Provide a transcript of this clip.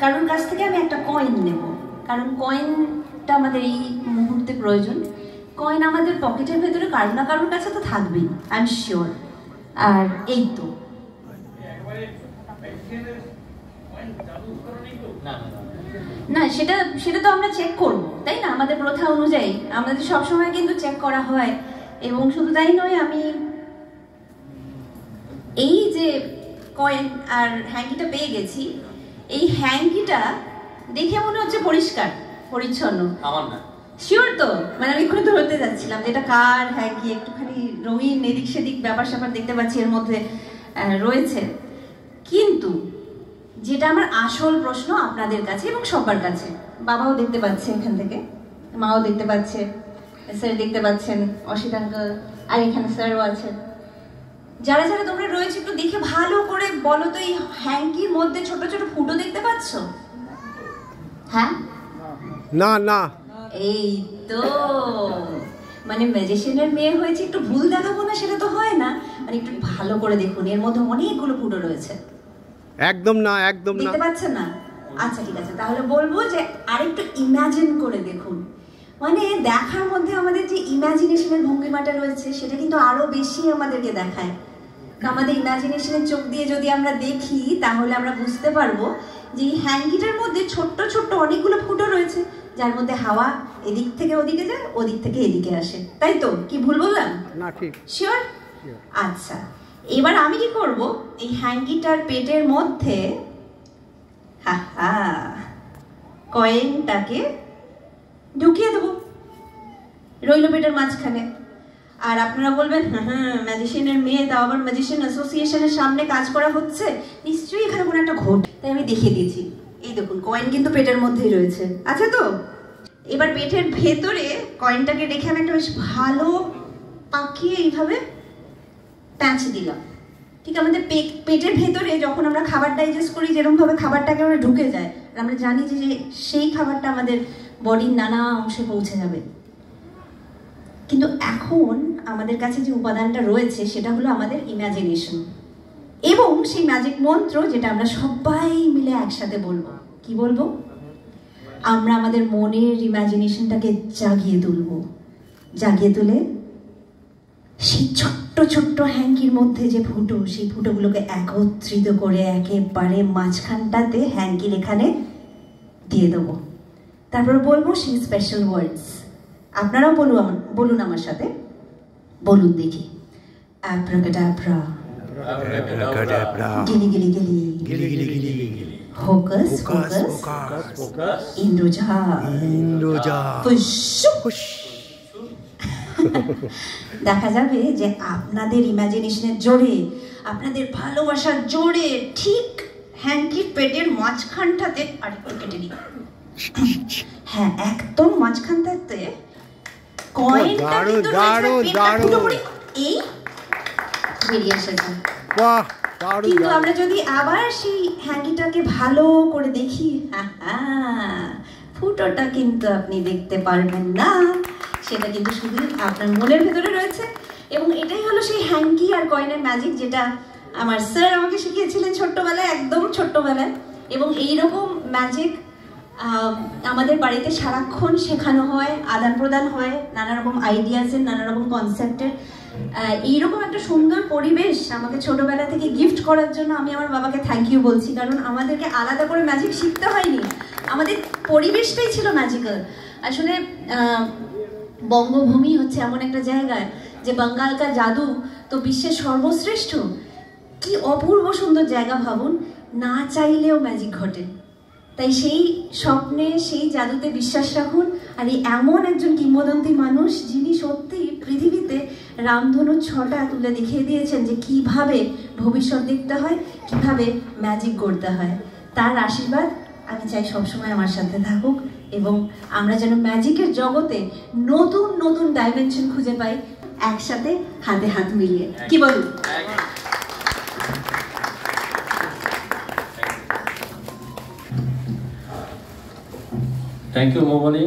কারোর কাছ থেকে আমি একটা কয়েন নেব, কারণ কয়েনটা আমাদের এই মুহূর্তে প্রয়োজন। কয়েন আমাদের পকেটের ভেতরে কারোর না কারোর কাছে তো থাকবেই, আই এম শিওর। আর এই তো না, সেটা তো আমরা চেক করব, তাই না? আমাদের প্রথা অনুযায়ী আমাদের সবসময় কিন্তু চেক করা হয়। এবং শুধু তাই নয়, আমি এই যে কয়েন আর হ্যাঙ্কিটা পেয়ে গেছি, এই হ্যাঙ্কিটা দেখে মনে হচ্ছে পরিষ্কার পরিচ্ছন্ন। আমার না শিওর তো, মানে আমি এক্ষুনি ধরতে যাচ্ছিলাম যেটা কার হ্যাঙ্কি, একটুখানি রঙিন এদিক সেদিক ব্যাপার স্যাপার দেখতে পাচ্ছি এর মধ্যে রয়েছে। কিন্তু যেটা আমার আসল প্রশ্ন আপনাদের কাছে এবং সবার কাছে, বাবাও দেখতে পাচ্ছে এখান থেকে, মাও দেখতে পাচ্ছে, স্যার দেখতে পাচ্ছেন, অসিত আঙ্কেল, আর এখানে স্যারও আছেন। যারা যারা তোমরা রয়েছে একটু দেখে ভালো করে বলো তো, এই হ্যাঙ্কির মধ্যে ছোট ছোট ফুটো দেখতে পাচ্ছ? হ্যাঁ না না, এই তো মানে ম্যাজিশিয়ানের মেয়ে হয়েছে, একটু ভুল দেখাবো না সেটা তো হয় না, মানে একটু ভালো করে দেখুন, এর মধ্যে অনেকগুলো ফুটো রয়েছে। একদম না, একদম না, দেখতে পাচ্ছেন না? আচ্ছা ঠিক আছে, তাহলে বলবো যে আরেকটু ইমাজিন করে দেখুন। মানে দেখার মধ্যে আমাদের যে ইমাজিনেশনের ভঙ্গিমাটা রয়েছে সেটা কিন্তু আরো বেশি আমাদেরকে দেখায়। আমাদের ইমাজিনেশনের চোখ দিয়ে যদি আমরা দেখি তাহলে আমরা বুঝতে পারবো যে এই হ্যাঙ্কিটার মধ্যে ছোট্ট ছোট্ট অনেকগুলো ফুটো রয়েছে, যার মধ্যে হাওয়া এদিক থেকে ওদিকে যায়, ওদিক থেকে এদিকে আসে। তাই তো? কি ভুল বললাম? না ঠিক। শিওর? আচ্ছা, এবার আমি কি করব, এই হ্যাঙ্কিটার পেটের মধ্যে কয়েনটাকে ঢুকিয়ে দেবো, রইল পেটের মাঝখানে। আর আপনারা বলবেন হ্যাঁ ম্যাজিশিয়ানের মেয়ে, তাও আবার ম্যাজিশিয়ান অ্যাসোসিয়েশনের সামনে কাজ করা হচ্ছে, নিশ্চয়ই এখানে কোনো একটা ঘট। তাই আমি দেখিয়ে দিয়েছি, এই দেখুন কয়েন কিন্তু পেটের মধ্যেই রয়েছে, আছে তো? এবার পেটের ভেতরে কয়েনটাকে রেখে আমি একটা বেশ ভালো পাকিয়ে এইভাবে প্যাঁচ দিলাম। ঠিক আমাদের পেটের ভেতরে যখন আমরা খাবার ডাইজেস্ট করি, যেরকম ভাবে খাবারটা একেবারে ঢুকে যায়, আমরা জানি যে সেই খাবারটা আমাদের বডির নানা অংশে পৌঁছে যাবে। কিন্তু এখন আমাদের কাছে যে উপাদানটা রয়েছে সেটা হলো আমাদের ইমাজিনেশন এবং সেই ম্যাজিক মন্ত্র, যেটা আমরা সবাই মিলে একসাথে বলবো। কি বলবো? আমরা আমাদের মনের ইমাজিনেশনটাকে জাগিয়ে তুলবো, জাগিয়ে তুলে সেই ছোট্ট ছোট্ট হ্যাঙ্কির মধ্যে যে ফুটো, সেই ফুটোগুলোকে একত্রিত করে একেবারে মাঝখানটাতে হ্যাঙ্কির এখানে দিয়ে দেবো। তারপর বলবো সেই স্পেশাল ওয়ার্ডস। আপনারাও বলুন আমার সাথে, বলুন দেখি। অ্যাব্রাকাডাব্রা, গিলি গিলি গিলি, গিলি গিলি গিলি, হোকাস ফোকাস পোকাস, ফোকাস, ইন্দ্রজা ইন্দ্রজা, ফুস। ফুস। দেখা যাবে যে আপনাদের ইমাজিনেশনের জোরে, আপনাদের ভালোবাসার জোরে ঠিক হ্যাঙ্কির পেটের মাঝখানটাতে, আর একটু কেটে নিই, হ্যাঁ একদম মাঝখানটাতে কয়েনটা কিন্তু এই বেরিয়ে এসেছে। বাহ, দারুণ। কিন্তু আমরা যদি আবার সেই হ্যাঙ্কিটাকে ভালো করে দেখি, ফুটোটা কিন্তু আপনি দেখতে পারবেন না, সেটা কিন্তু শুধু আপনার মনের ভেতরে রয়েছে। এবং এটাই হলো সেই হ্যাঙ্কি আর কয়েনের ম্যাজিক, যেটা আমার স্যার আমাকে শিখিয়েছিলেন ছোট্টবেলায়, একদম ছোট্টবেলায়। এবং এইরকম ম্যাজিক আমাদের বাড়িতে সারাক্ষণ শেখানো হয়, আদান প্রদান হয়, নানা রকম আইডিয়াসের, নানা রকম কনসেপ্টের। এইরকম একটা সুন্দর পরিবেশ আমাকে ছোটবেলা থেকে গিফট করার জন্য আমি আমার বাবাকে থ্যাংক ইউ বলছি। কারণ আমাদেরকে আলাদা করে ম্যাজিক শিখতে হয়নি, আমাদের পরিবেশটাই ছিল ম্যাজিক্যাল। আসলে বঙ্গভূমি হচ্ছে এমন একটা জায়গায় যে বাঙ্গালকা জাদু তো বিশ্বের সর্বশ্রেষ্ঠ। কি অপূর্ব সুন্দর জায়গা ভাবুন, না চাইলেও ম্যাজিক ঘটে। তাই সেই স্বপ্নে, সেই জাদুতে বিশ্বাস রাখুন। আর এই এমন একজন কিংবদন্তি মানুষ যিনি সত্যি পৃথিবীতে রামধনুর 6টা তুলে দেখিয়ে দিয়েছেন যে কিভাবে ভবিষ্যৎ দেখতে হয়, কিভাবে ম্যাজিক করতে হয়। তার আশীর্বাদ আমি চাই সবসময় আমার সাথে থাকুক এবং আমরা যেন ম্যাজিকের জগতে নতুন নতুন ডাইমেনশন খুঁজে পাই, একসাথে হাতে হাত মিলিয়ে। কি বলুন? Thank you, Momani.